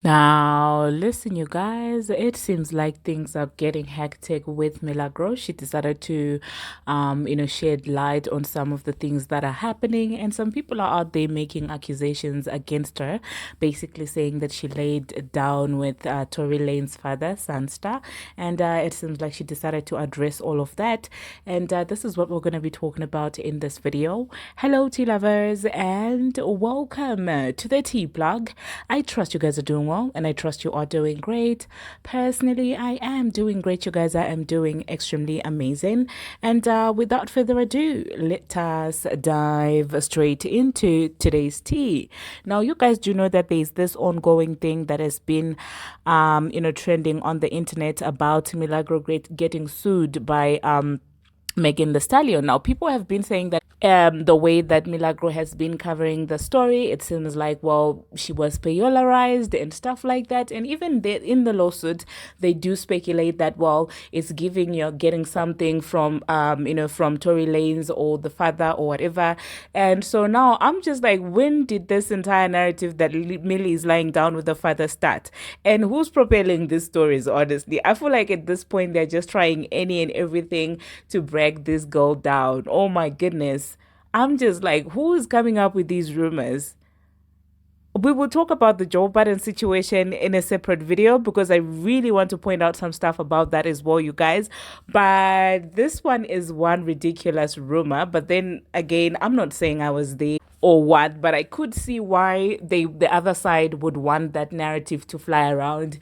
Now, listen, you guys, it seems like things are getting hectic with Milagro. She decided to, shed light on some of the things that are happening, and some people are out there making accusations against her, basically saying that she laid down with Tory Lane's father, Sansta, and it seems like she decided to address all of that, and this is what we're going to be talking about in this video. Hello, tea lovers, and welcome to the tea plug. I trust you guys are doing well, and I trust you are doing great. Personally, I am doing great, you guys. I am doing extremely amazing. And without further ado, let us dive straight into today's tea. Now, you guys do know that there's this ongoing thing that has been, trending on the internet about Milagro getting sued by Megan Thee Stallion. Now, people have been saying that the way that Milagro has been covering the story, it seems like, well, she was polarized and stuff like that. And even in the lawsuit, they do speculate that, well, it's you're getting something from, from Tory Lanez or the father or whatever. And so now I'm just like, when did this entire narrative that Millie is lying down with the father start? And who's propelling these stories, honestly? I feel like at this point, they're just trying any and everything to break this girl down. Oh my goodness. I'm just like, who is coming up with these rumors? We will talk about the Joe Budden situation in a separate video because I really want to point out some stuff about that as well, you guys. But this one is one ridiculous rumor. But then again, I'm not saying I was there or what, but I could see why the other side would want that narrative to fly around,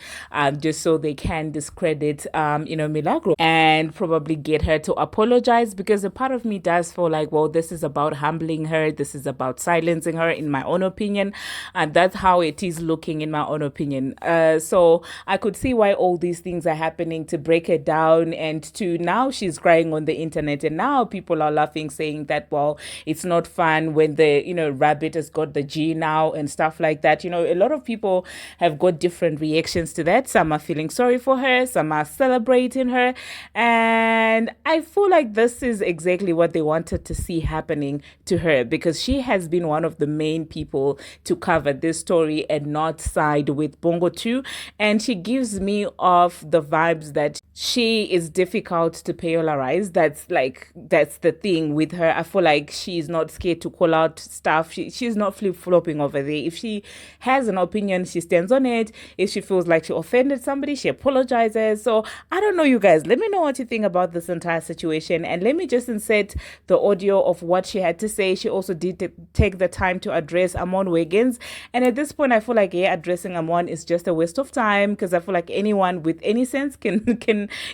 just so they can discredit Milagro and probably get her to apologize, because a part of me does feel like, well, this is about humbling her, this is about silencing her, in my own opinion, and that's how it is looking, in my own opinion. So I could see why all these things are happening, to break her down, and to now she's crying on the internet, and now people are laughing, saying that, well, it's not fun when the rabbit has got the G now and stuff like that. A lot of people have got different reactions to that. Some are feeling sorry for her, some are celebrating her, and I feel like this is exactly what they wanted to see happening to her, because she has been one of the main people to cover this story and not side with Bongo 2, and she gives me off the vibes that she is difficult to polarize. That's the thing with her. I feel like she's not scared to call out stuff. She's not flip-flopping over there. If she has an opinion, she stands on it. If she feels like she offended somebody, she apologizes. So I don't know, you guys, let me know what you think about this entire situation, and let me just insert the audio of what she had to say. She also did take the time to address Armon Wiggins, and at this point I feel like, yeah, addressing Armon is just a waste of time, because I feel like anyone with any sense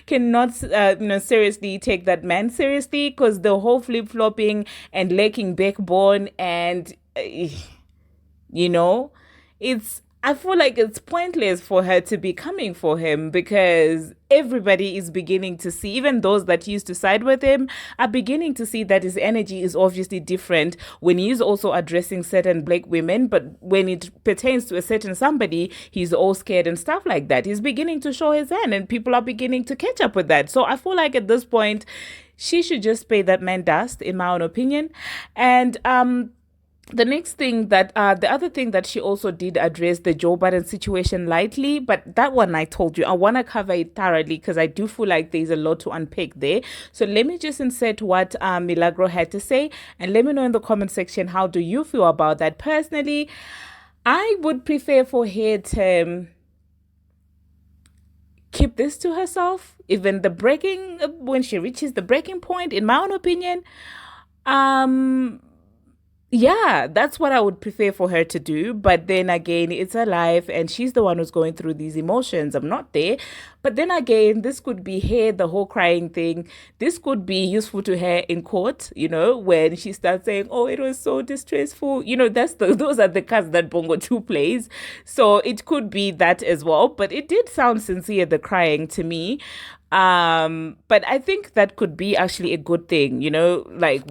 cannot seriously take that man seriously, because the whole flip-flopping and lacking backbone and it's I feel like it's pointless for her to be coming for him, because everybody is beginning to see, even those that used to side with him are beginning to see that his energy is obviously different when he's also addressing certain black women, but when it pertains to a certain somebody, he's all scared and stuff like that. He's beginning to show his hand, and people are beginning to catch up with that. So I feel like at this point, she should just pay that man dust, in my own opinion. And the next thing that the other thing that she also did address the Joe Budden situation lightly, but that one I told you I want to cover it thoroughly, because I do feel like there's a lot to unpack there. So let me just insert what Milagro had to say, and let me know in the comment section, how do you feel about that? Personally, I would prefer for her to keep this to herself, even when she reaches the breaking point, in my own opinion. Yeah, that's what I would prefer for her to do. But then again, it's her life, and she's the one who's going through these emotions. I'm not there. But then again, this could be her, the whole crying thing. This could be useful to her in court, when she starts saying, oh, it was so distressful. Those are the cards that Bongo 2 plays. So it could be that as well. But it did sound sincere, the crying, to me. But I think that could be actually a good thing, like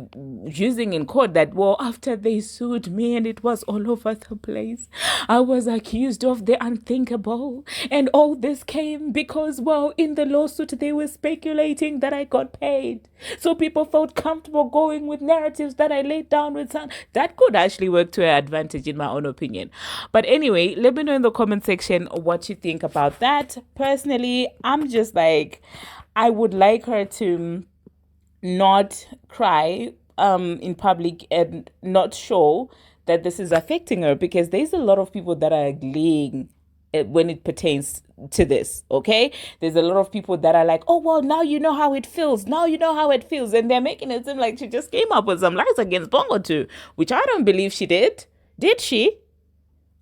using in court that, well, after they sued me and it was all over the place, I was accused of the unthinkable. And all this came because, well, in the lawsuit, they were speculating that I got paid. So people felt comfortable going with narratives that I laid down with some. That could actually work to an advantage, in my own opinion. But anyway, let me know in the comment section what you think about that. Personally, I'm just like, I would like her to not cry in public and not show that this is affecting her, because there's a lot of people that are agreeing when it pertains to this. Okay, there's a lot of people that are like, oh well, now you know how it feels, now you know how it feels, and they're making it seem like she just came up with some lies against Bongo too, which I don't believe she did she?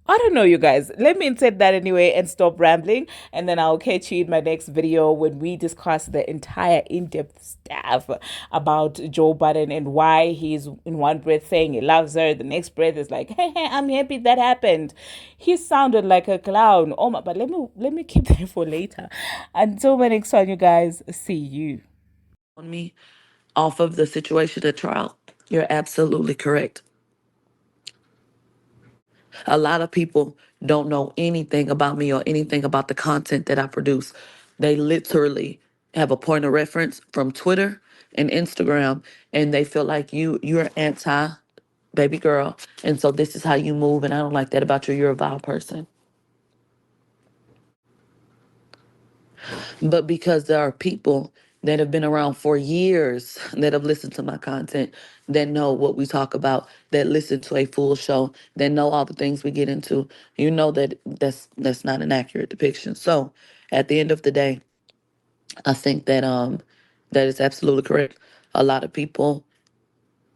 I don't know, you guys. Let me insert that anyway and stop rambling. And then I'll catch you in my next video when we discuss the entire in-depth stuff about Joe Budden and why he's in one breath saying he loves her. The next breath is like, hey, I'm happy that happened. He sounded like a clown. Oh my, but let me keep that for later. Until my next one, you guys. See you. On me off of the situation at trial. You're absolutely correct. A lot of people don't know anything about me or anything about the content that I produce. They literally have a point of reference from Twitter and Instagram, and they feel like you're anti baby girl, and so this is how you move, and I don't like that about you. You're a vile person. But because there are people that have been around for years that have listened to my content, that know what we talk about, that listen to a full show, that know all the things we get into, you know that that's not an accurate depiction. So at the end of the day, I think that that is absolutely correct. A lot of people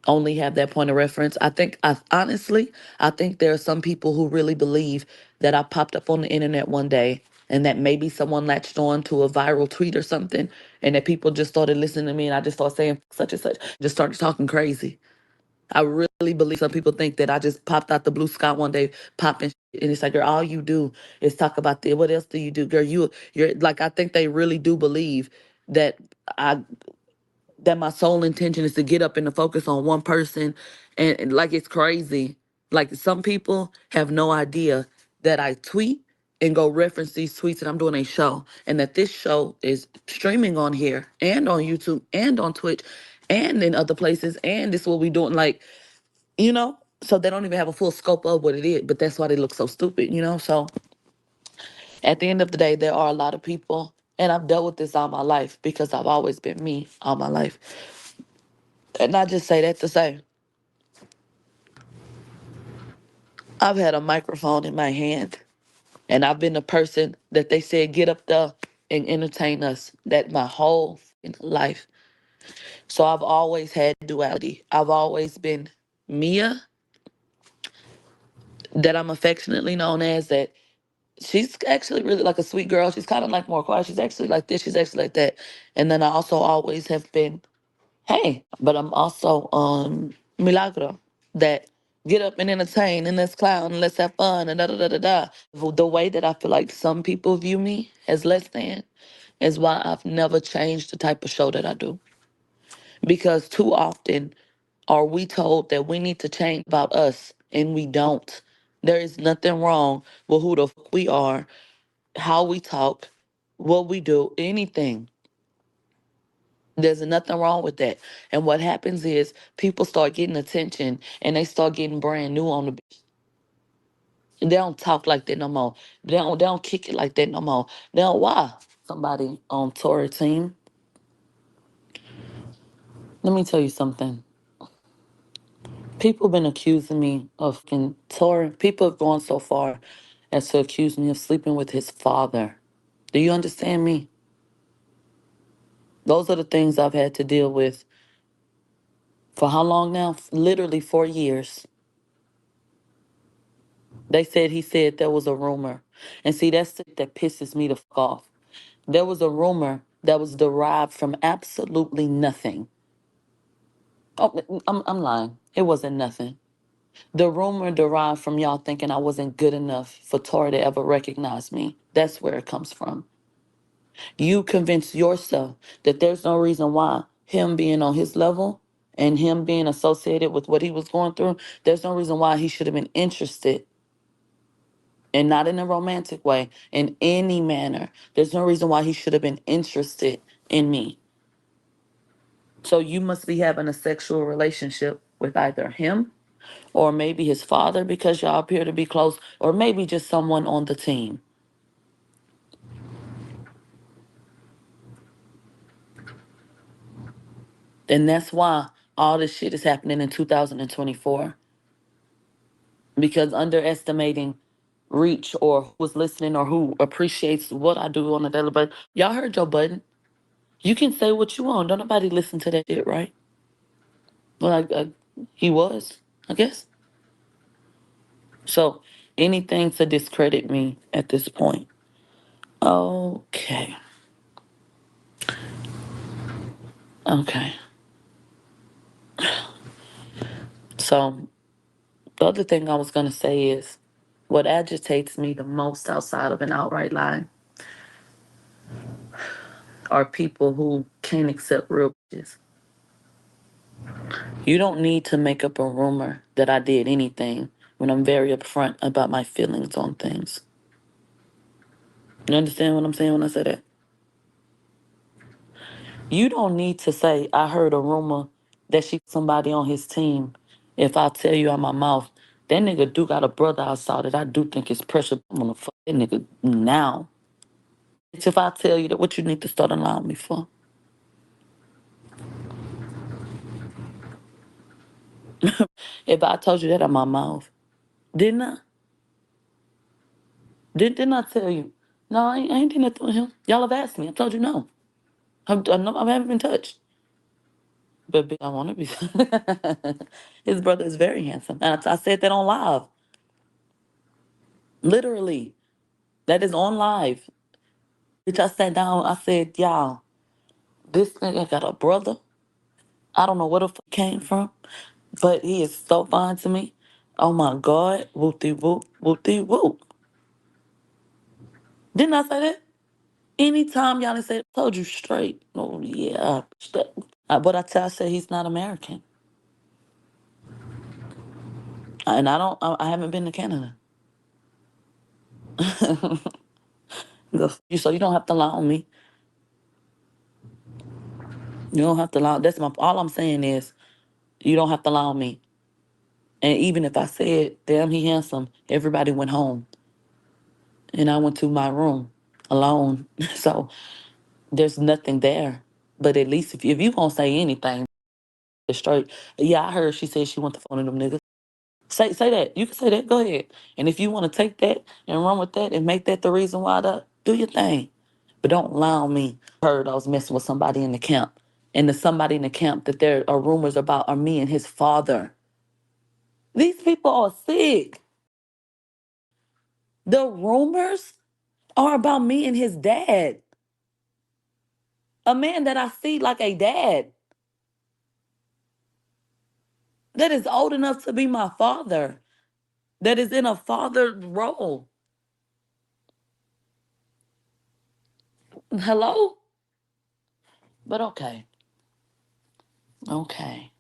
only have that point of reference. I honestly, I think there are some people who really believe that I popped up on the internet one day and that maybe someone latched on to a viral tweet or something, and that people just started listening to me and I just started saying such and such, just started talking crazy. I really believe some people think that I just popped out the blue sky one day, popping shit, and it's like, girl, all you do is talk about this. What else do you do, girl? You're like, I think they really do believe that I that my sole intention is to get up and to focus on one person, and like it's crazy. Like some people have no idea that I tweet and go reference these tweets and I'm doing a show, and that this show is streaming on here and on YouTube and on Twitch and in other places, and this is what we doing, like, so they don't even have a full scope of what it is, but that's why they look so stupid. So at the end of the day, there are a lot of people, and I've dealt with this all my life because I've always been me all my life. And I just say that to say, I've had a microphone in my hand, and I've been the person that they said get up there and entertain us that my whole life. So I've always had duality. I've always been Mia, that I'm affectionately known as, that she's actually really like a sweet girl. She's kind of like more quiet. She's actually like this. She's actually like that. And then I also always have been, hey, but I'm also Milagro, that get up and entertain and let's clown and let's have fun and da da da da da. The way that I feel like some people view me as less than is why I've never changed the type of show that I do. Because too often are we told that we need to change about us, and we don't. There is nothing wrong with who the fuck we are, how we talk, what we do, anything. There's nothing wrong with that. And what happens is people start getting attention and they start getting brand new on the. They don't talk like that no more. They don't kick it like that no more. They don't. Why? Somebody on Tory team. Let me tell you something. People been accusing me of Tory. People have gone so far as to accuse me of sleeping with his father. Do you understand me? Those are the things I've had to deal with for how long now? Literally 4 years. They said he said there was a rumor. And see, that's it that pisses me the fuck off. There was a rumor that was derived from absolutely nothing. Oh, I'm lying. It wasn't nothing. The rumor derived from y'all thinking I wasn't good enough for Tori to ever recognize me. That's where it comes from. You convince yourself that there's no reason why him being on his level and him being associated with what he was going through, there's no reason why he should have been interested, and not in a romantic way, in any manner. There's no reason why he should have been interested in me. So you must be having a sexual relationship with either him or maybe his father because y'all appear to be close, or maybe just someone on the team. And that's why all this shit is happening in 2024. Because underestimating reach or who's listening or who appreciates what I do on a daily basis. Y'all heard Joe Budden. You can say what you want. Don't nobody listen to that shit, right? Well, he was, I guess. So anything to discredit me at this point. Okay. Okay. So the other thing I was going to say is what agitates me the most outside of an outright lie are people who can't accept real bitches. You don't need to make up a rumor that I did anything when I'm very upfront about my feelings on things. You understand what I'm saying when I say that? You don't need to say, I heard a rumor that she somebody on his team. If I tell you out my mouth, that nigga do got a brother outside that I do think is pressure. I'm gonna fuck that nigga now. It's if I tell you that what you need to start allowing me for. If I told you that out my mouth, didn't I? Didn't I tell you? No, I ain't did nothing with him. Y'all have asked me. I told you no. I haven't been touched. But I want to be. His brother is very handsome. And I said that on live. Literally. That is on live. Bitch, I sat down. I said, y'all, this nigga got a brother. I don't know where the fuck he came from, but he is so fine to me. Oh my God. Whoop-de whoop. Whoop-de whoop. Didn't I say that? Anytime y'all say, I told you straight. Oh, yeah. But I said he's not American. And I haven't been to Canada. So you don't have to lie on me. You don't have to lie. All I'm saying is you don't have to lie on me. And even if I said, damn, he handsome, everybody went home. And I went to my room alone. So there's nothing there. But at least if you gonna say anything, straight. Yeah, I heard she said she want the phone of them niggas. Say that. You can say that. Go ahead. And if you want to take that and run with that and make that the reason why, do your thing. But don't lie on me. I heard I was messing with somebody in the camp. And the somebody in the camp that there are rumors about are me and his father. These people are sick. The rumors are about me and his dad. A man that I see like a dad. That is old enough to be my father. That is in a father role. Hello? But okay. Okay.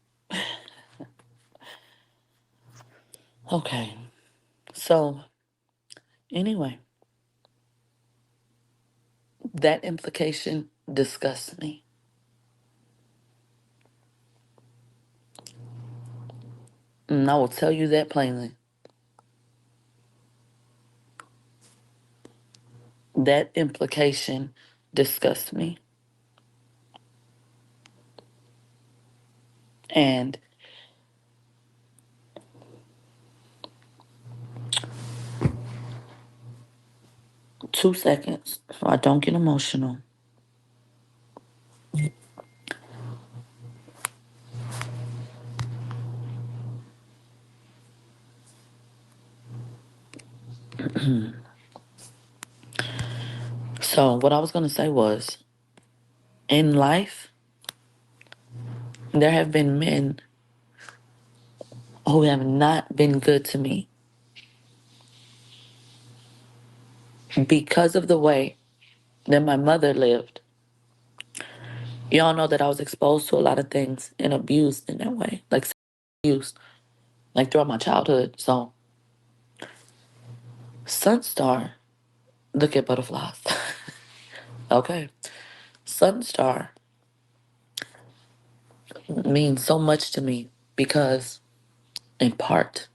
Okay. So, anyway, that implication disgusts me. And I will tell you that plainly. That implication disgusts me. And 2 seconds so I don't get emotional. So, what I was going to say was in life, there have been men who have not been good to me because of the way Then my mother lived. Y'all know that I was exposed to a lot of things and abused in that way, like abused, like throughout my childhood. So, Sunstar, look at butterflies. Okay. Sunstar means so much to me because, in part,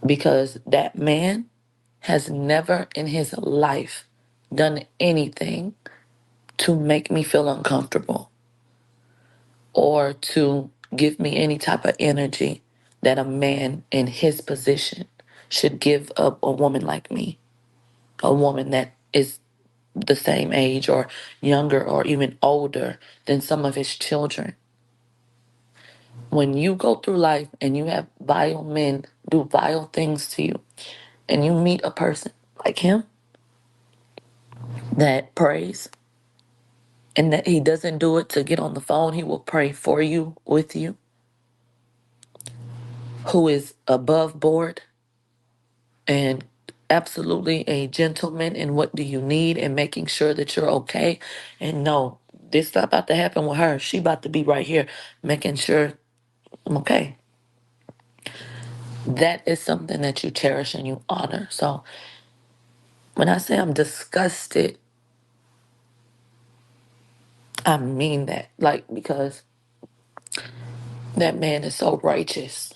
because that man has never in his life done anything to make me feel uncomfortable or to give me any type of energy that a man in his position should give up a woman like me, a woman that is the same age or younger or even older than some of his children. When you go through life and you have vile men do vile things to you, and you meet a person like him that prays, and that he doesn't do it to get on the phone, he will pray for you, with you, who is above board and absolutely a gentleman in what do you need and making sure that you're okay. And no, this not about to happen with her. She about to be right here making sure I'm okay. That is something that you cherish and you honor. So when I say I'm disgusted, I mean that. Like, because that man is so righteous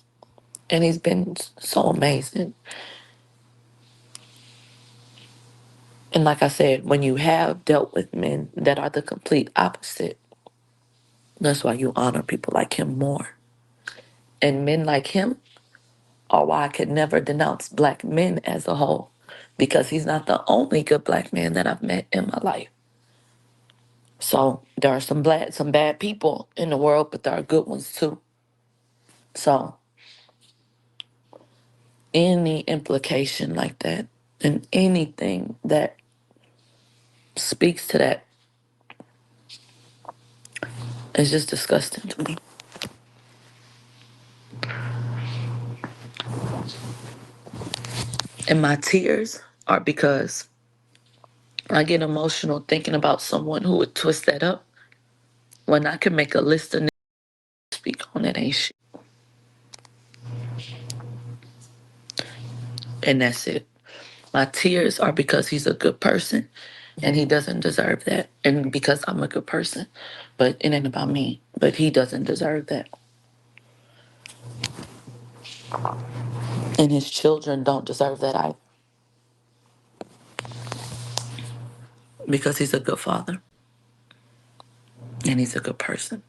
and he's been so amazing. And like I said, when you have dealt with men that are the complete opposite, that's why you honor people like him more. And men like him are why I could never denounce black men as a whole, because he's not the only good black man that I've met in my life. So there are some bad people in the world, but there are good ones too. So any implication like that and anything that speaks to that is just disgusting to me. And my tears are because I get emotional thinking about someone who would twist that up when I can make a list of names to speak on that ain't shit. And that's it. My tears are because he's a good person and he doesn't deserve that. And because I'm a good person. But it ain't about me. But he doesn't deserve that. And his children don't deserve that either. Because he's a good father. And he's a good person.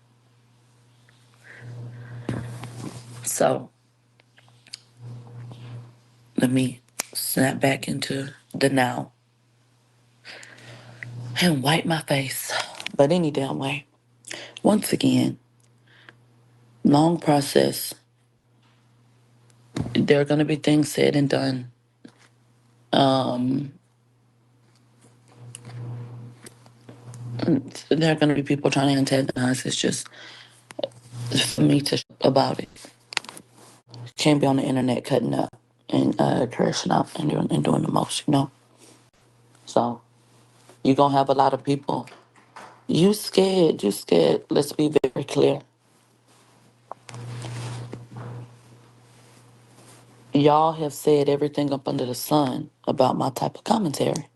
So let me snap back into the now and wipe my face. But any damn way. Once again, long process. There are going to be things said and done. There are going to be people trying to antagonize. It's just for me to about it. Can't be on the internet cutting up and cursing out and doing the most. So you're going to have a lot of people. You scared. You scared. Let's be very clear. Y'all have said everything up under the sun about my type of commentary.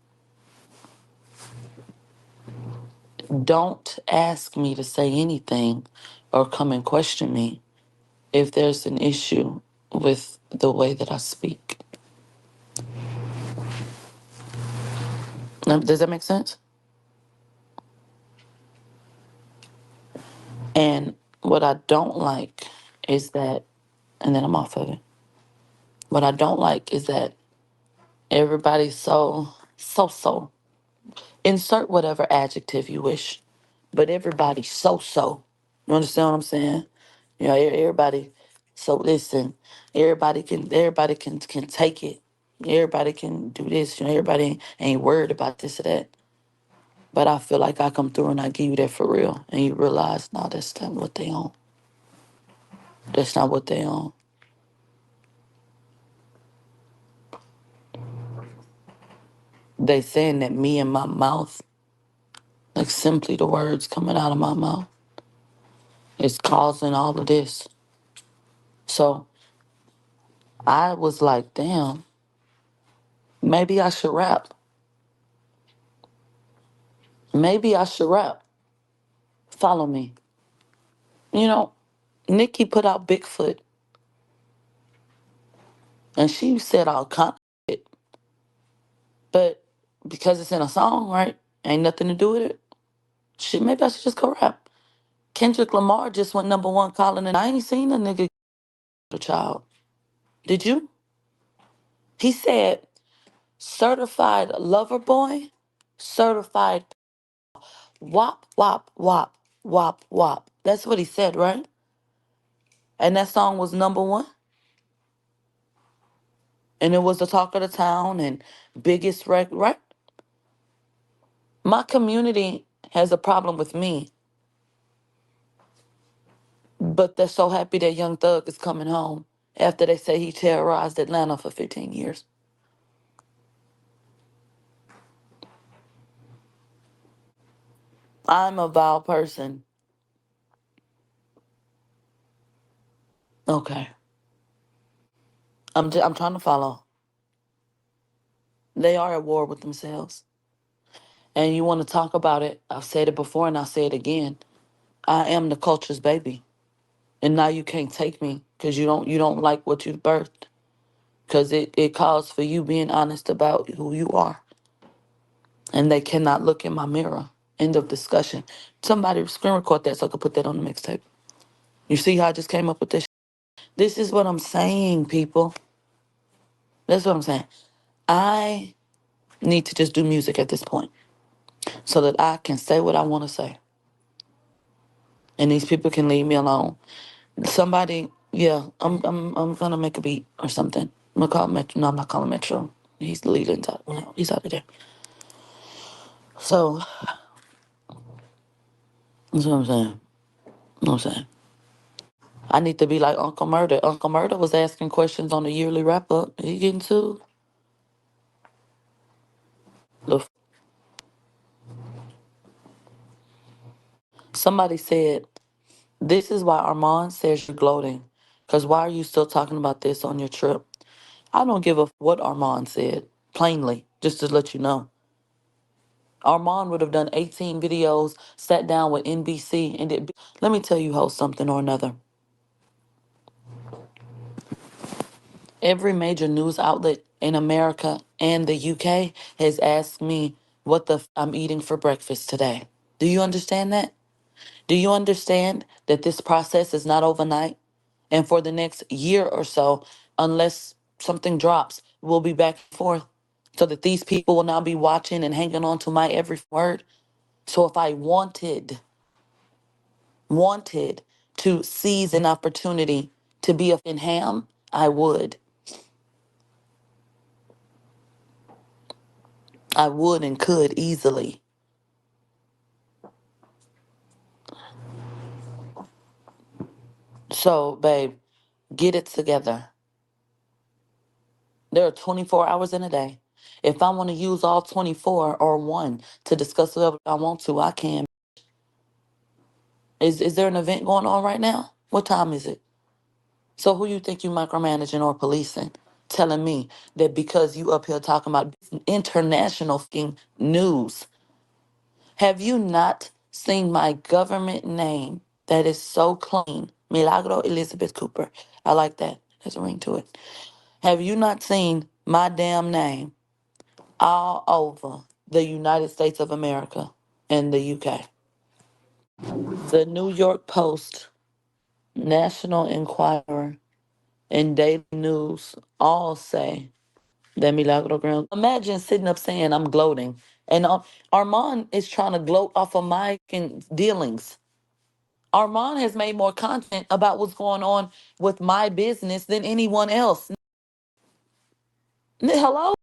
Don't ask me to say anything or come and question me if there's an issue with the way that I speak. Now, does that make sense? And what I don't like is that, and then I'm off of it. What I don't like is that everybody's so. Insert whatever adjective you wish, but everybody's so. You understand what I'm saying? Everybody. So listen, everybody can take it. Everybody can do this. Everybody ain't worried about this or that. But I feel like I come through and I give you that for real, and you realize, no, that's not what they on. That's not what they on. They saying that me and my mouth, like simply the words coming out of my mouth, is causing all of this. So I was like, damn, maybe I should rap. Maybe I should rap. Follow me. You know, Nikki put out Bigfoot and she said all kind of shit. But because it's in a song, right? Ain't nothing to do with it. Shit, maybe I should just go rap. Kendrick Lamar just went number one calling and I ain't seen a nigga a child. Did you? He said certified lover boy, certified wop, wop, wop, wop, wop. That's what he said, right? And that song was number one. And it was the talk of the town and biggest record, right? My community has a problem with me, but they're so happy that Young Thug is coming home after they say he terrorized Atlanta for 15 years. I'm a vile person. Okay. I'm trying to follow. They are at war with themselves. And you want to talk about it? I've said it before and I'll say it again. I am the culture's baby. And now you can't take me because you don't like what you birthed. Because it calls for you being honest about who you are. And they cannot look in my mirror. End of discussion. Somebody screen record that so I could put that on the mixtape. You see how I just came up with this? This is what I'm saying, people. That's what I'm saying. I need to just do music at this point so that I can say what I want to say. And these people can leave me alone. Somebody, yeah, I'm gonna make a beat or something. I'm gonna call Metro. No, I'm not calling Metro. He's leaving. No, he's out of there. So that's what I'm saying. You know what I'm saying? I need to be like Uncle Murder. Uncle Murder was asking questions on the yearly wrap up. He getting sued. Look, somebody said, this is why Armand says you're gloating. Because why are you still talking about this on your trip? I don't give a what Armand said, plainly, just to let you know. Armand would have done 18 videos, sat down with NBC, and it. Let me tell you, host, something or another. Every major news outlet in America and the UK has asked me what I'm eating for breakfast today. Do you understand that? Do you understand that this process is not overnight? And for the next year or so, unless something drops, we'll be back and forth so that these people will now be watching and hanging on to my every word. So if I wanted to seize an opportunity to be a in ham, I would. I would and could easily. So, babe, get it together. There are 24 hours in a day. If I want to use all 24 or one to discuss whatever I want to, I can. Is there an event going on right now? What time is it? So who you think you micromanaging or policing? Telling me that because you up here talking about international fucking news. Have you not seen my government name that is so clean? Milagro Elizabeth Cooper. I like that. There's a ring to it. Have you not seen my damn name all over the United States of America and the UK? The New York Post, National Enquirer, and Daily News all say that Milagro Ground. Imagine sitting up saying I'm gloating. And Armand is trying to gloat off of my dealings. Armand has made more content about what's going on with my business than anyone else. Hello?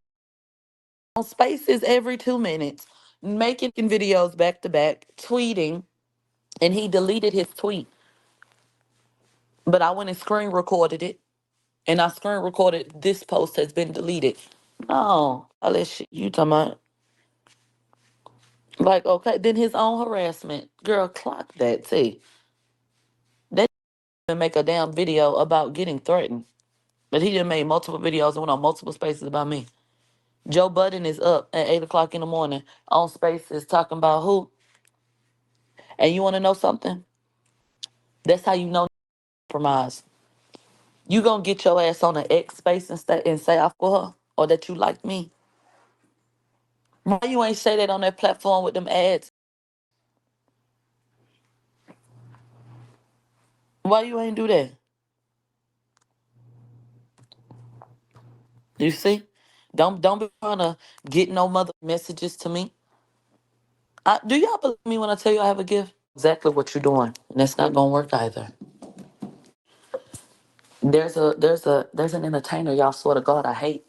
On Spaces every 2 minutes, making videos back to back, tweeting, and he deleted his tweet. But I went and screen recorded it, and I screen recorded this post has been deleted. No, all that shit you talking about. Like, okay, then his own harassment. Girl, clock that, T. They didn't make a damn video about getting threatened. But he done made multiple videos and went on multiple spaces about me. Joe Budden is up at 8 o'clock in the morning on spaces talking about who. And you want to know something? That's how you know compromise. You gonna get your ass on an X space and say I for her or that you like me. Why you ain't say that on that platform with them ads? Why you ain't do that? You see? Don't be trying to get no mother messages to me. Do y'all believe me when I tell you I have a gift? Exactly what you're doing, and that's not gonna work either. There's an entertainer y'all swear to God I hate.